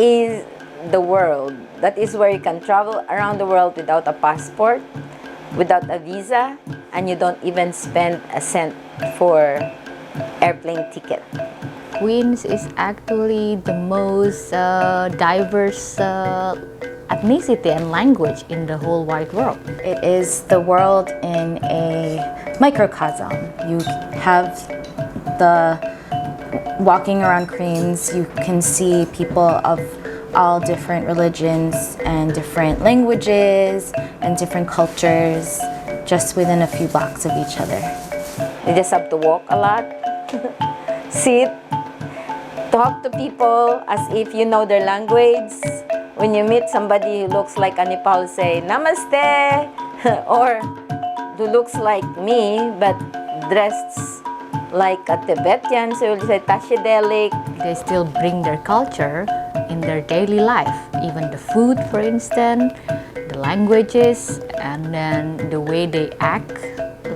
is the world. That is where you can travel around the world without a passport, without a visa, and you don't even spend a cent for airplane ticket. Queens is actually the most diverse ethnicity and language in the whole wide world. It is the world in a microcosm. You have walking around Queens, you can see people of all different religions and different languages and different cultures just within a few blocks of each other. You just have to walk a lot, sit, talk to people as if you know their language. When you meet somebody who looks like a Nepal, say Namaste, or who looks like me but dressed like a Tibetan, so you'll say Tashidelik. They still bring their culture in their daily life, even the food, for instance, the languages, and then the way they act,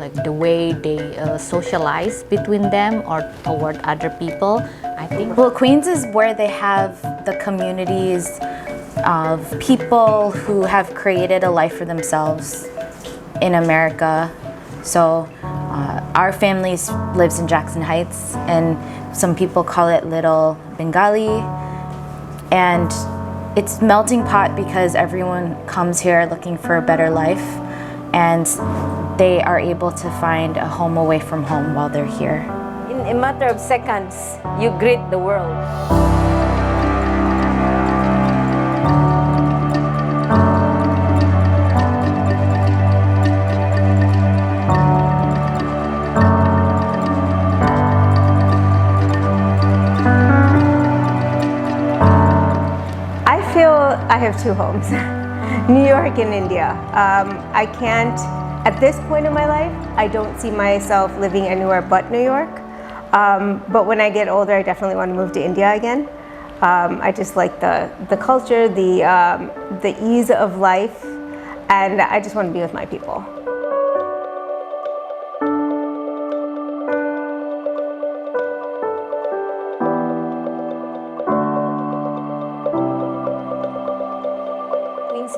like the way they socialize between them or toward other people. I think. Well, Queens is where they have the communities of people who have created a life for themselves in America. So our family lives in Jackson Heights, and some people call it Little Bengali. And it's melting pot because everyone comes here looking for a better life, and they are able to find a home away from home while they're here. In a matter of seconds, you greet the world. I have two homes, New York and India. I can't, at this point in my life, I don't see myself living anywhere but New York. But when I get older, I definitely want to move to India again. I just like the culture, the ease of life, and I just want to be with my people.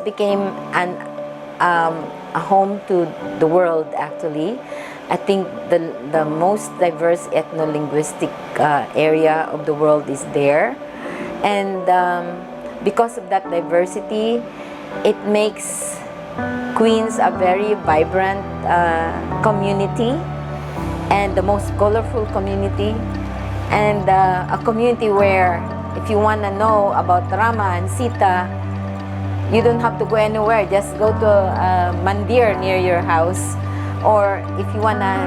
Became a home to the world, actually. I think the most diverse ethno-linguistic area of the world is there, and because of that diversity, it makes Queens a very vibrant community, and the most colorful community, and a community where if you want to know about Rama and Sita, you don't have to go anywhere, just go to a mandir near your house. Or if you want to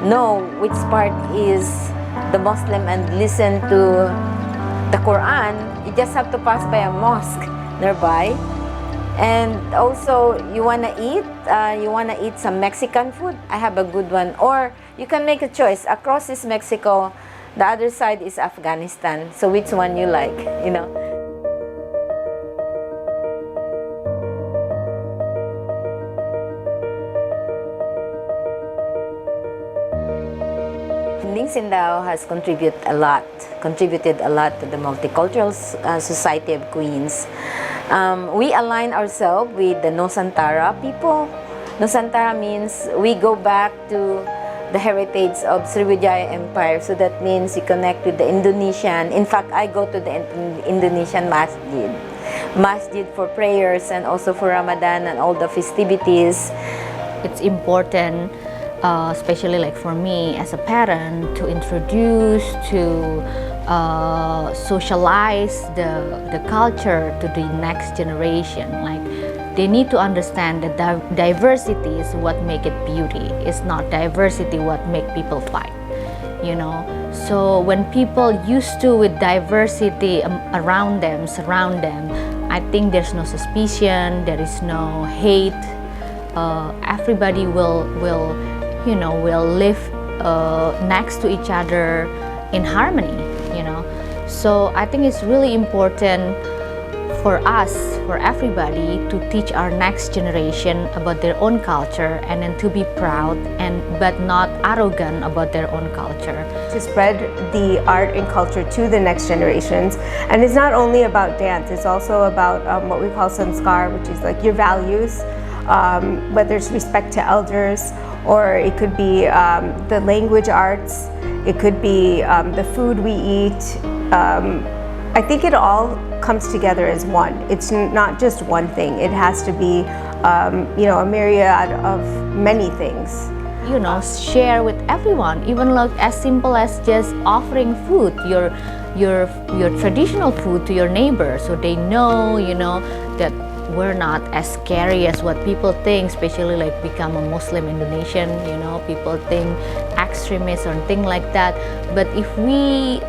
know which part is the Muslim and listen to the Quran, you just have to pass by a mosque nearby. And also, you want to eat some Mexican food? I have a good one. Or you can make a choice. Across is Mexico, the other side is Afghanistan. So which one you like, you know? Kindingsindaw has contributed a lot to the multicultural society of Queens. We align ourselves with the Nusantara people. Nusantara means we go back to the heritage of Sriwijaya Empire, so that means you connect with the Indonesian. In fact, I go to the Indonesian masjid for prayers and also for Ramadan and all the festivities. It's important, especially like for me as a parent, to introduce, to socialize the culture to the next generation. Like, they need to understand that diversity is what make it beauty. It's not diversity what make people fight, you know. So when people used to with diversity around them, surround them, I think there's no suspicion, there is no hate. Everybody will live next to each other in harmony, you know. So I think it's really important for us, for everybody, to teach our next generation about their own culture, and then to be proud but not arrogant about their own culture. To spread the art and culture to the next generations. And it's not only about dance, it's also about what we call sanskar, which is like your values, whether it's respect to elders, or it could be the language arts, it could be the food we eat. I think it all comes together as one. It's not just one thing. It has to be, a myriad of many things. Share with everyone, even like as simple as just offering food, your traditional food to your neighbor, so they know, that we're not as scary as what people think, especially like become a Muslim Indonesian, people think extremists or things like that. But if we,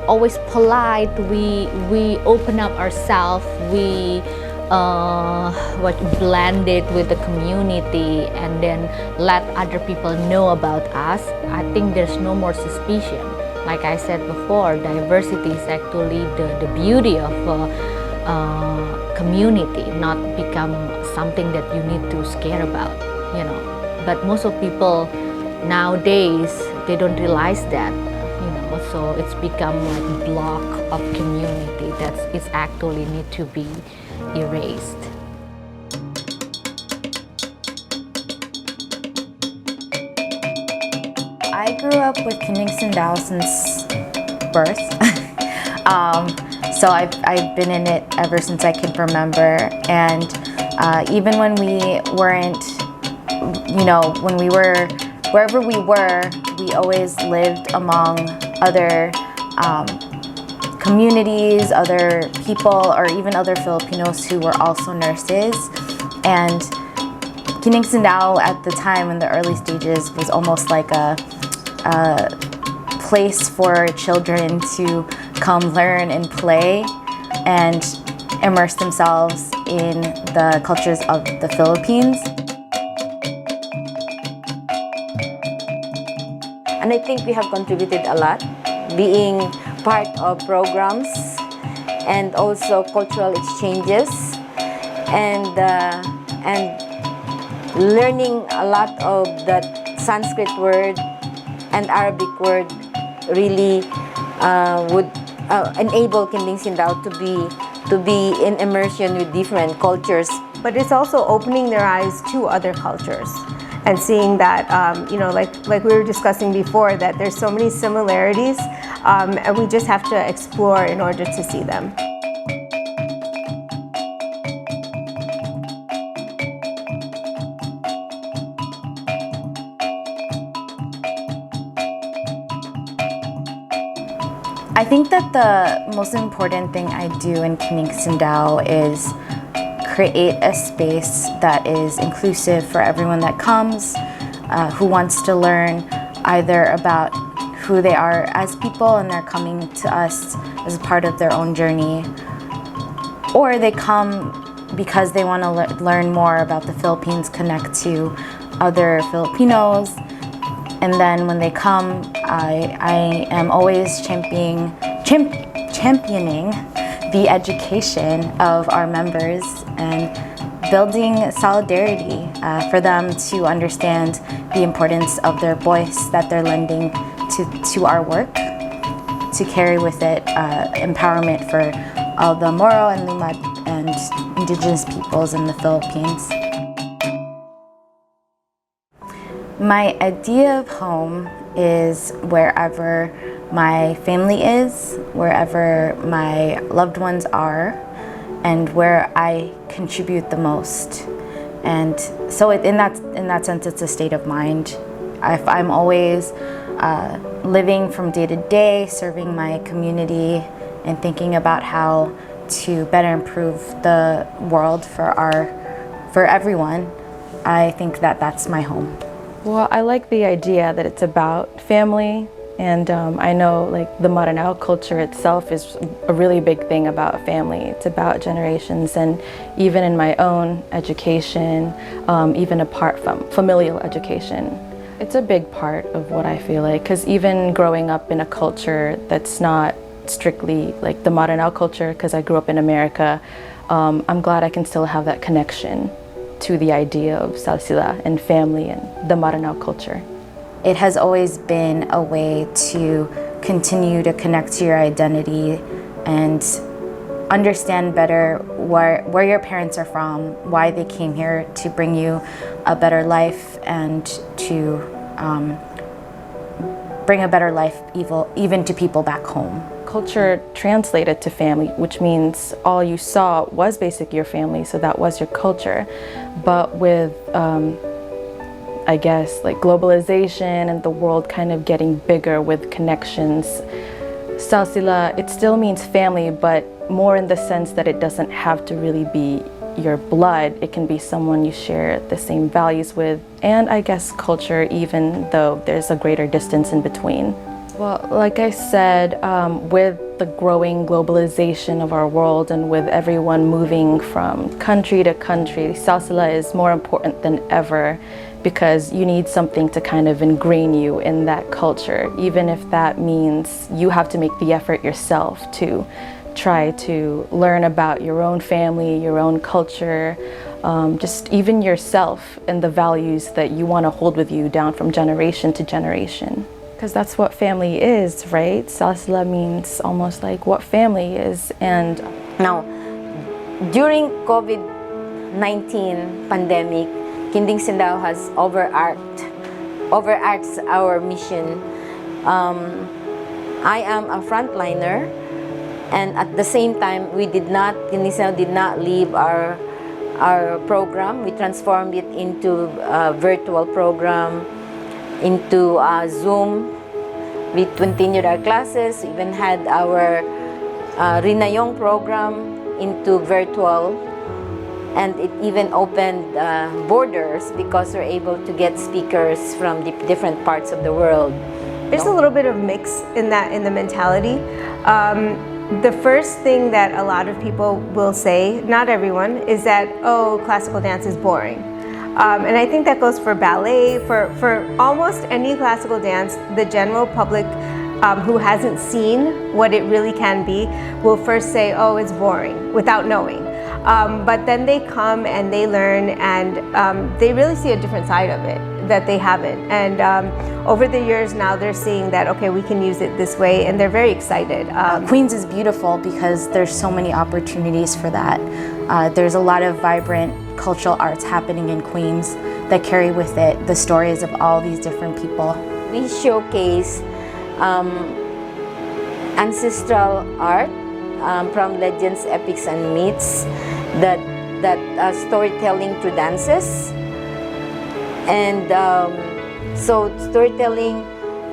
always polite, we open up ourselves, we blend it with the community, and then let other people know about us, I think there's no more suspicion. Like I said before, diversity is actually the beauty of community, not become something that you need to scare about, But most of people nowadays, they don't realize that, so it's become like block of community that is actually need to be erased. I grew up with kindingsindaw since birth. So I've been in it ever since I can remember. And even when we weren't, when we were, wherever we were, we always lived among other communities, other people, or even other Filipinos who were also nurses. And kindingsindaw at the time in the early stages was almost like a place for children to come learn and play and immerse themselves in the cultures of the Philippines. And I think we have contributed a lot, being part of programs and also cultural exchanges, and learning a lot of that Sanskrit word and Arabic word really would enable kindingsindaw to be in immersion with different cultures. But it's also opening their eyes to other cultures and seeing that, like we were discussing before, that there's so many similarities, and we just have to explore in order to see them. I think that the most important thing I do in kindingsindaw is create a space that is inclusive for everyone that comes, who wants to learn either about who they are as people and they're coming to us as a part of their own journey, or they come because they want to learn more about the Philippines, connect to other Filipinos. And then when they come, I am always championing the education of our members and building solidarity for them to understand the importance of their voice that they're lending to our work, to carry with it empowerment for all the Moro and Lumad and indigenous peoples in the Philippines. My idea of home is wherever my family is, wherever my loved ones are, and where I contribute the most. And so in that sense, it's a state of mind. I'm always living from day to day, serving my community and thinking about how to better improve the world for everyone. I think that that's my home. Well, I like the idea that it's about family, and I know like the Meranao culture itself is a really big thing about family. It's about generations, and even in my own education, even apart from familial education, it's a big part of what I feel like, because even growing up in a culture that's not strictly like the Meranao culture because I grew up in America, I'm glad I can still have that connection to the idea of salsila and family and the Meranao culture. It has always been a way to continue to connect to your identity and understand better where your parents are from, why they came here to bring you a better life and to bring a better life even to people back home. Culture translated to family, which means all you saw was basically your family, so that was your culture. But with I guess like globalization and the world kind of getting bigger with connections, salsila, it still means family, but more in the sense that it doesn't have to really be your blood. It can be someone you share the same values with, and I guess culture, even though there's a greater distance in between. Well, like I said, with the growing globalization of our world and with everyone moving from country to country, salsila is more important than ever because you need something to kind of ingrain you in that culture, even if that means you have to make the effort yourself to try to learn about your own family, your own culture, just even yourself and the values that you want to hold with you down from generation to generation. Because that's what family is, right? Salsila means almost like what family is. And Now, during COVID-19 pandemic, Kindingsindaw has overarched our mission. I am a frontliner, and at the same time, Kindingsindaw did not leave our program. We transformed it into a virtual program, into Zoom. We continued our classes, even had our Rinayung program into virtual, and it even opened borders because we're able to get speakers from different parts of the world. There's a little bit of mix in the mentality. The first thing that a lot of people will say, not everyone, is that, oh, classical dance is boring. And I think that goes for ballet, for almost any classical dance. The general public who hasn't seen what it really can be will first say, oh, it's boring, without knowing. But then they come and they learn, and they really see a different side of it that they haven't. And over the years now they're seeing that, okay, we can use it this way, and they're very excited. Queens is beautiful because there's so many opportunities for that. There's a lot of vibrant cultural arts happening in Queens that carry with it the stories of all these different people. We showcase ancestral art from legends, epics, and myths, that storytelling through dances, and so storytelling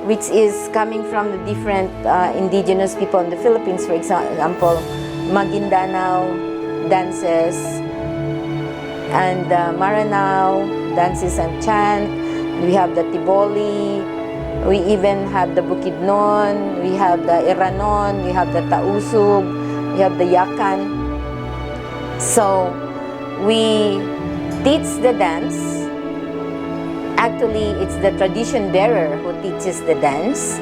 which is coming from the different indigenous people in the Philippines. For example, Maguindanao dances, and Meranao dances and chant. We have the Tiboli, we even have the Bukidnon, we have the Iranun, we have the Tausug, we have the Yakan. So we teach the dance. Actually, it's the tradition bearer who teaches the dance,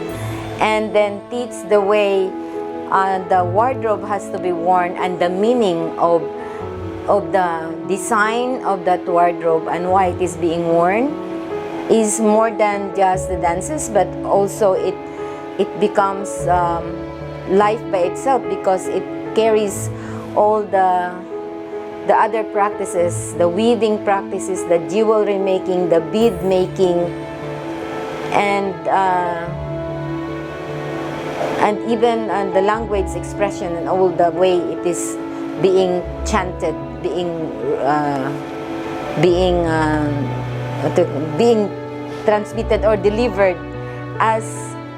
and then teach the way the wardrobe has to be worn, and the meaning of the design of that wardrobe and why it is being worn is more than just the dances, but also it becomes life by itself, because it carries all the other practices, the weaving practices, the jewelry making, the bead making, and even the language expression and all the way it is being chanted, being transmitted or delivered as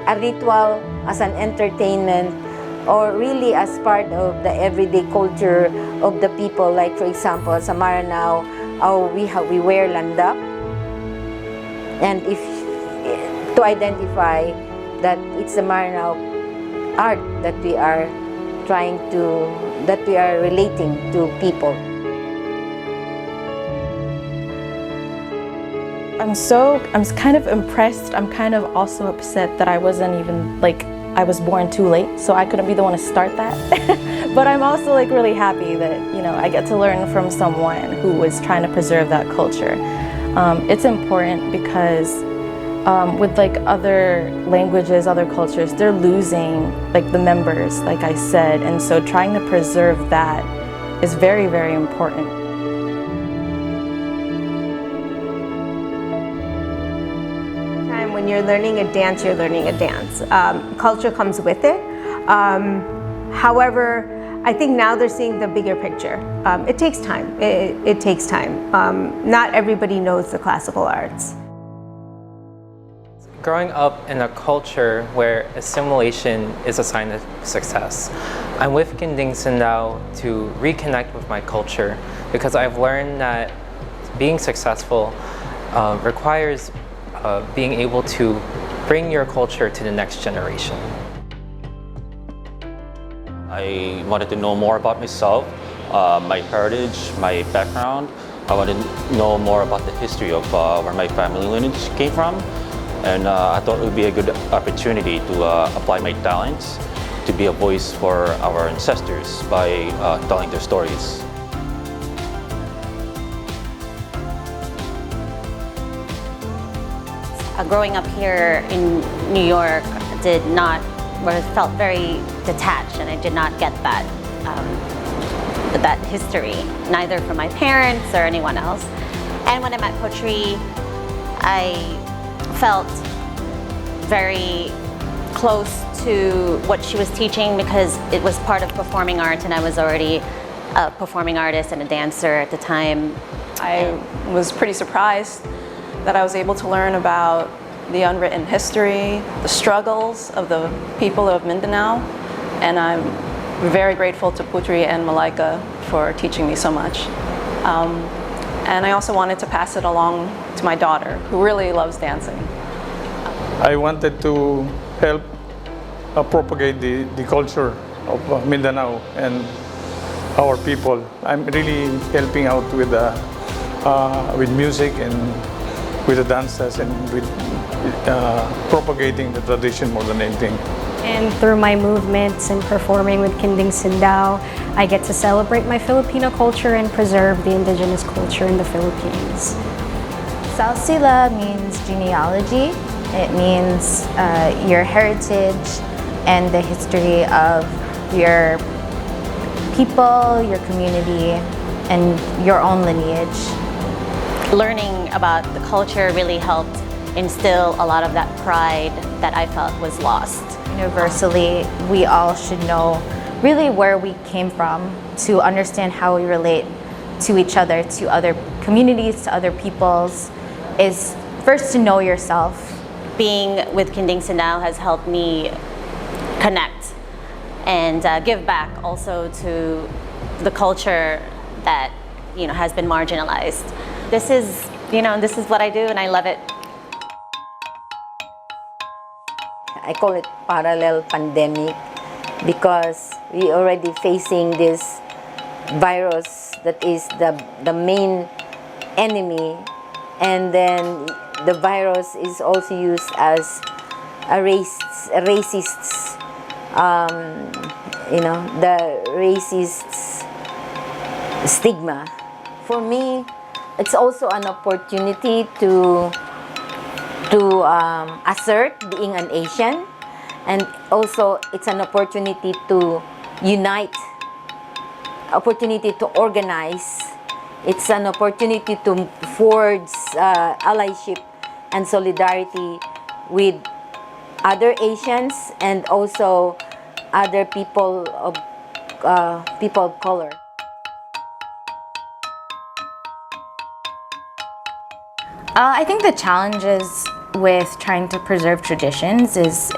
a ritual, as an entertainment, or really as part of the everyday culture of the people. Like, for example, sa Meranao, we wear landak, and if to identify that it's the Meranao art that we are relating to people. I'm kind of impressed. I'm kind of also upset that I wasn't even like I was born too late, so I couldn't be the one to start that. But I'm also like really happy that, you know, I get to learn from someone who was trying to preserve that culture. It's important because with like other languages, other cultures, they're losing like the members, like I said, and so trying to preserve that is very, very important. When you're learning a dance, you're learning a dance. Culture comes with it. However, I think now they're seeing the bigger picture. It takes time. It takes time. Not everybody knows the classical arts. Growing up in a culture where assimilation is a sign of success, I'm with kindingsindaw to reconnect with my culture because I've learned that being successful requires being able to bring your culture to the next generation. I wanted to know more about myself, my heritage, my background. I wanted to know more about the history of where my family lineage came from. And I thought it would be a good opportunity to apply my talents to be a voice for our ancestors by telling their stories. Growing up here in New York felt very detached, and I did not get that history, neither from my parents or anyone else. And when I met Potri, I felt very close to what she was teaching because it was part of performing arts, and I was already a performing artist and a dancer at the time. I was pretty surprised that I was able to learn about the unwritten history, the struggles of the people of Mindanao, and I'm very grateful to Putri and Malaika for teaching me so much. And I also wanted to pass it along to my daughter, who really loves dancing. I wanted to help propagate the culture of Mindanao and our people. I'm really helping out with music and with the dances and with propagating the tradition more than anything. And through my movements and performing with kindingsindaw, I get to celebrate my Filipino culture and preserve the indigenous culture in the Philippines. Salsila means genealogy. It means your heritage and the history of your people, your community, and your own lineage. Learning about the culture really helped instill a lot of that pride that I felt was lost. Universally, we all should know really where we came from to understand how we relate to each other, to other communities, to other peoples, is first to know yourself. Being with kindingsindaw has helped me connect and give back also to the culture that has been marginalized. This is what I do, and I love it. I call it parallel pandemic because we already facing this virus that is the main enemy, and then the virus is also used as a racist, the racist stigma. For me, it's also an opportunity to assert being an Asian, and also it's an opportunity to unite, opportunity to organize. It's an opportunity to forge allyship and solidarity with other Asians and also other people of color. I think the challenges with trying to preserve traditions is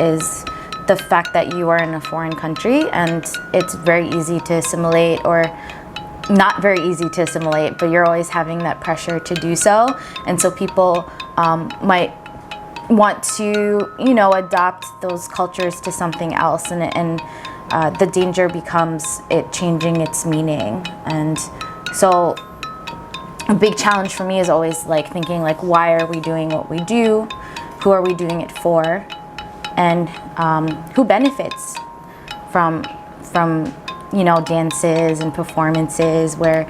the fact that you are in a foreign country and it's very easy to assimilate, or not very easy to assimilate, but you're always having that pressure to do so. And so people might want to, adopt those cultures to something else, and the danger becomes it changing its meaning. And so a big challenge for me is always thinking why are we doing what we do? Who are we doing it for? and who benefits from dances and performances where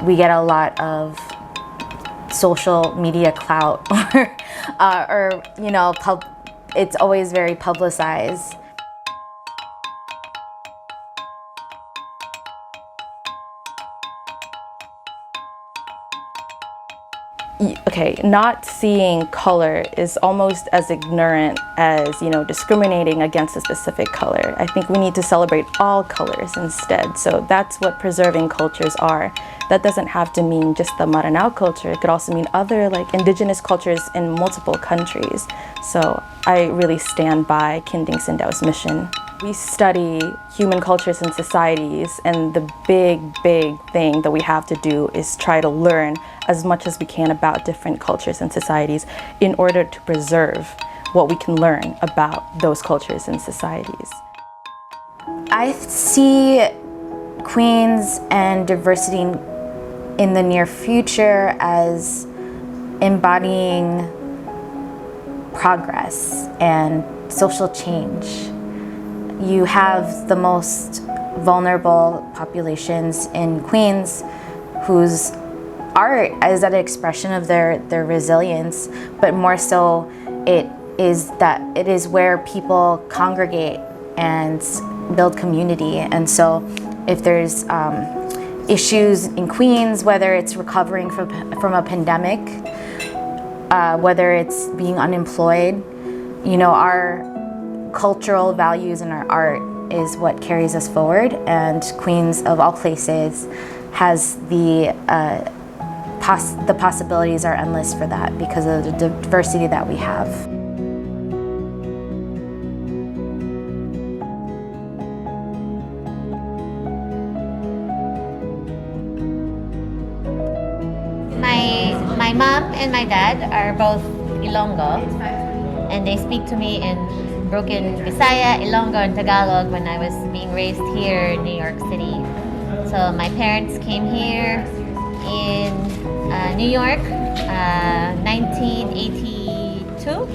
we get a lot of social media clout or it's always very publicized. Okay, not seeing color is almost as ignorant as, discriminating against a specific color. I think we need to celebrate all colors instead. So that's what preserving cultures are. That doesn't have to mean just the Meranao culture. It could also mean other indigenous cultures in multiple countries. So I really stand by Kindingsindaw's mission. We study human cultures and societies, and the big thing that we have to do is try to learn as much as we can about different cultures and societies in order to preserve what we can learn about those cultures and societies. I see Queens and diversity in the near future as embodying progress and social change. You have the most vulnerable populations in Queens whose art is an expression of their resilience, but more so it is where people congregate and build community. And so if there's issues in Queens, whether it's recovering from a pandemic, whether it's being unemployed, our cultural values and our art is what carries us forward, and Queens, of all places, has the possibilities are endless for that because of the diversity that we have. My mom and my dad are both Ilonggo, and they speak to me in broken Bisaya, Ilonggo, and Tagalog when I was being raised here in New York City. So my parents came here in New York, 1982.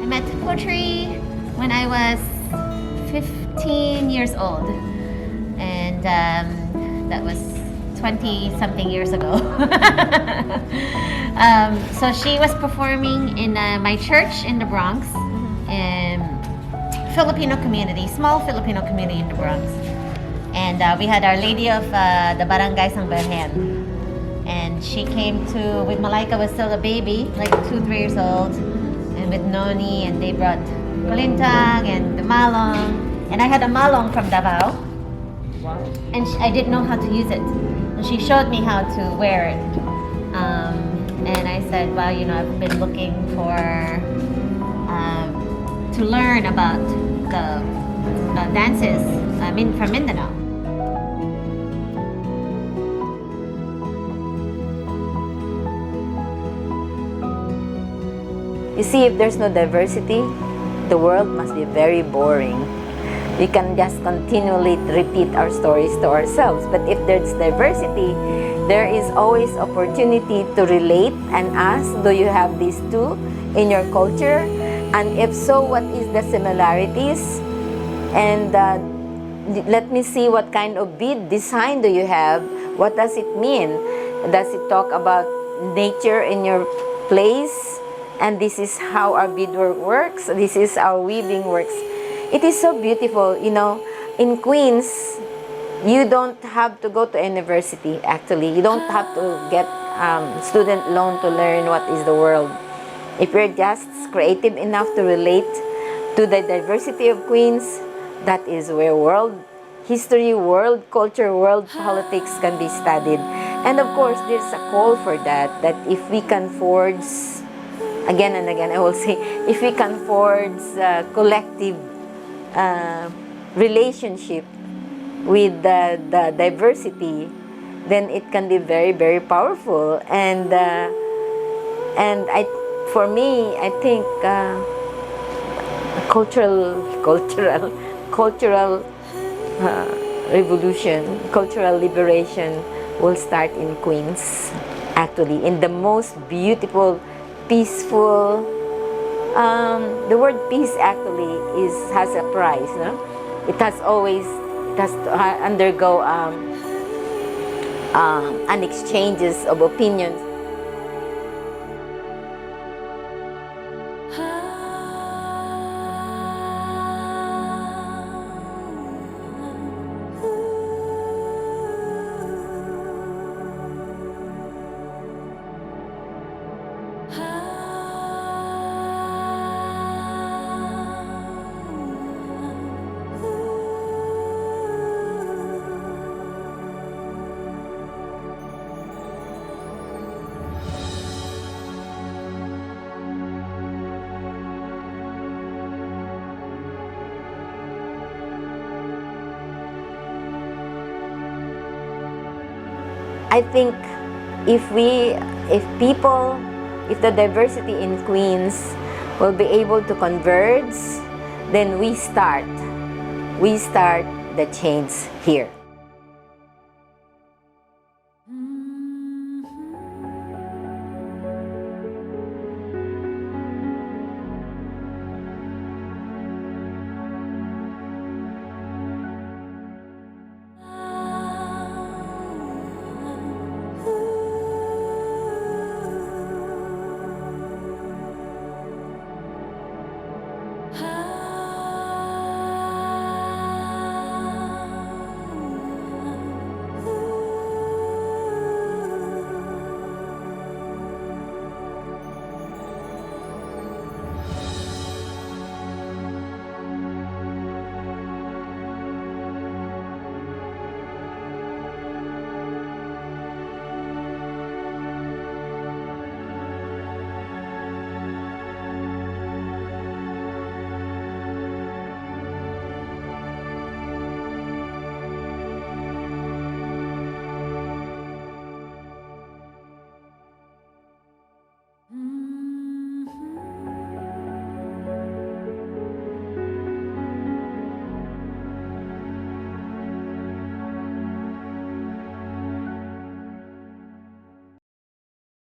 I met poetry when I was 15 years old, and that was 20-something years ago. So she was performing in my church in the Bronx, Filipino community, small Filipino community in the Bronx. And we had Our Lady of the Barangay Sang Berhen. And she came with Malaika was still a baby, like 2-3 years old, and with Noni, and they brought kulintang and the malong. And I had a malong from Davao. Wow. And I didn't know how to use it. And she showed me how to wear it. And I said, well, I've been looking to learn about the dances from Mindanao. You see, if there's no diversity, the world must be very boring. We can just continually repeat our stories to ourselves. But if there's diversity, there is always opportunity to relate and ask, do you have these two in your culture? And if so, what is the similarities? And let me see what kind of bead design do you have? What does it mean? Does it talk about nature in your place? And this is how our beadwork works. This is how weaving works. It is so beautiful, in Queens, you don't have to go to university, actually. You don't have to get student loan to learn what is the world. If you're just creative enough to relate to the diversity of Queens, that is where world history, world culture, world politics can be studied. And of course, there's a call for that if we can forge, again and again, I will say, if we can forge collective relationship with the diversity, then it can be very, very powerful. And for me, I think cultural cultural revolution, cultural liberation will start in Queens, actually, in the most beautiful, peaceful. The word peace actually has a price, no? It has to undergo an exchanges of opinions. I think if the diversity in Queens will be able to converge, then we start the change here.